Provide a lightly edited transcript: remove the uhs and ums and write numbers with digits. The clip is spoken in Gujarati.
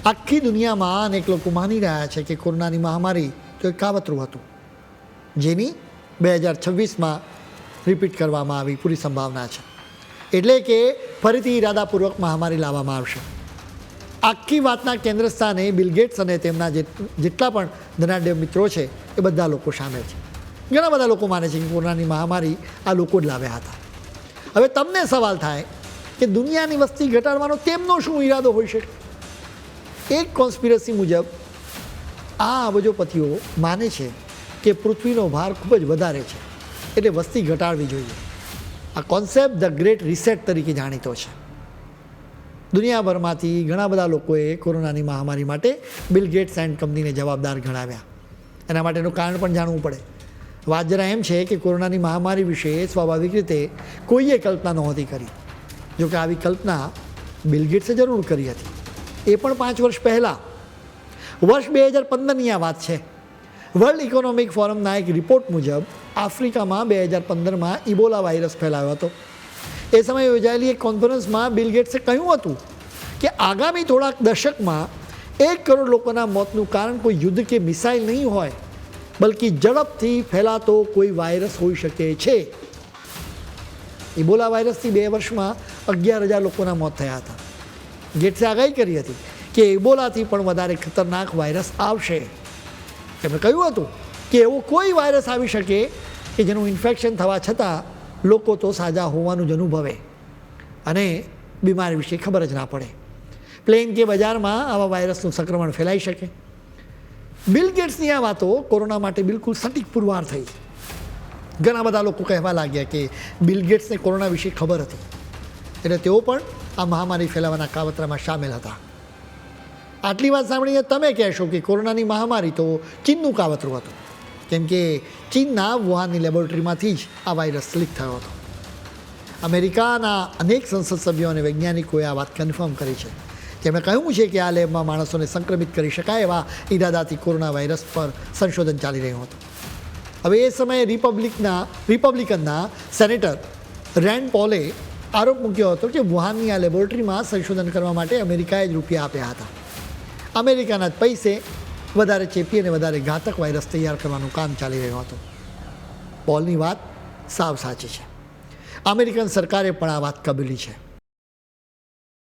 આખી દુનિયામાં અનેક લોકો માની રહ્યા છે કે કોરોનાની મહામારી તો એક કાવતરું હતું, જેની 2026માં રિપીટ કરવામાં આવી પૂરી સંભાવના છે. એટલે કે ફરીથી ઇરાદાપૂર્વક મહામારી લાવવામાં આવશે. આખી વાતના કેન્દ્ર સ્થાને બિલ ગેટ્સ અને તેમના જેટલા પણ ધનાઢ્ય મિત્રો છે એ બધા લોકો સામેલ છે. ઘણા બધા લોકો માને છે કે કોરોનાની મહામારી આ લોકો જ લાવ્યા હતા. હવે તમને સવાલ થાય કે દુનિયાની વસ્તી ઘટાડવાનો તેમનો શું ઈરાદો હોઈ શકે? એક કોન્સ્પિરસી મુજબ આ અબજોપતિઓ માને છે કે પૃથ્વીનો ભાર ખૂબ જ વધારે છે, એટલે વસ્તી ઘટાડવી જોઈએ. આ કોન્સેપ્ટ ધ ગ્રેટ રિસેટ તરીકે જાણીતો છે. દુનિયાભરમાંથી ઘણા બધા લોકોએ કોરોનાની મહામારી માટે બિલ ગેટ્સ એન્ડ કંપનીને જવાબદાર ગણાવ્યા. એના માટેનું કારણ પણ જાણવું પડે. વાત જરા એમ છે કે કોરોનાની મહામારી વિશે સ્વાભાવિક રીતે કોઈએ કલ્પના નહોતી કરી. જોકે આવી કલ્પના બિલ ગેટ્સે જરૂર કરી હતી, એ પણ 5 વર્ષ પહેલાં. વર્ષ 2015ની આ વાત છે. વર્લ્ડ ઇકોનોમિક ફોરમના એક રિપોર્ટ મુજબ આફ્રિકામાં 2015માં ઇબોલા વાયરસ ફેલાયો હતો. એ સમયે યોજાયેલી એક કોન્ફરન્સમાં બિલ ગેટ્સે કહ્યું હતું કે આગામી થોડાક દશકમાં 1 કરોડ લોકોના મોતનું કારણ કોઈ યુદ્ધ કે મિસાઇલ નહીં હોય, બલ્કિ ઝડપથી ફેલાતો કોઈ વાયરસ હોઈ શકે છે. ઇબોલા વાયરસથી 2 વર્ષમાં 11,000 લોકોના મોત થયા હતા. ગેટ્સે આગાહી કરી હતી કે ઇબોલાથી પણ વધારે ખતરનાક વાયરસ આવશે. તેમણે કહ્યું હતું કે એવો કોઈ વાયરસ આવી શકે કે જેનું ઇન્ફેક્શન થવા છતાં લોકો તો સાજા હોવાનું જ અનુભવે અને બીમારી વિશે ખબર જ ના પડે. પ્લેન કે બજારમાં આવા વાયરસનું સંક્રમણ ફેલાઈ શકે. બિલ ગેટ્સની આ વાતો કોરોના માટે બિલકુલ સટીક પુરવાર થઈ. ઘણા બધા લોકો કહેવા લાગ્યા કે બિલ ગેટ્સને કોરોના વિશે ખબર હતી, એટલે તેઓ પણ આ મહામારી ફેલાવાના કાવતરામાં સામેલ હતા. આટલી વાત સાંભળીને તમે કહેશો કે કોરોનાની મહામારી તો ચીનનું કાવતરું હતું, કેમ કે ચીનના વુહાનની લેબોરેટરીમાંથી જ આ વાયરસ લીક થયો હતો. અમેરિકાના અનેક સંસદ સભ્યો અને વૈજ્ઞાનિકોએ આ વાત કન્ફર્મ કરી છે. તેમણે કહ્યું છે કે આ લેબમાં માણસોને સંક્રમિત કરી શકાય એવા ઈરાદાથી કોરોના વાયરસ પર સંશોધન ચાલી રહ્યું હતું. હવે એ સમયે રિપબ્લિકનના સેનેટર રેન્ડ પોલે આરોપ મૂક્યો હતો કે વુહાનની આ લેબોરેટરીમાં સંશોધન કરવા માટે અમેરિકાએ જ રૂપિયા આપ્યા હતા. અમેરિકાના જ પૈસે વધારે ચેપી અને વધારે ઘાતક વાયરસ તૈયાર કરવાનું કામ ચાલી રહ્યું હતું. પોલની વાત સાવ સાચી છે. અમેરિકન સરકારે પણ આ વાત કબૂલી છે.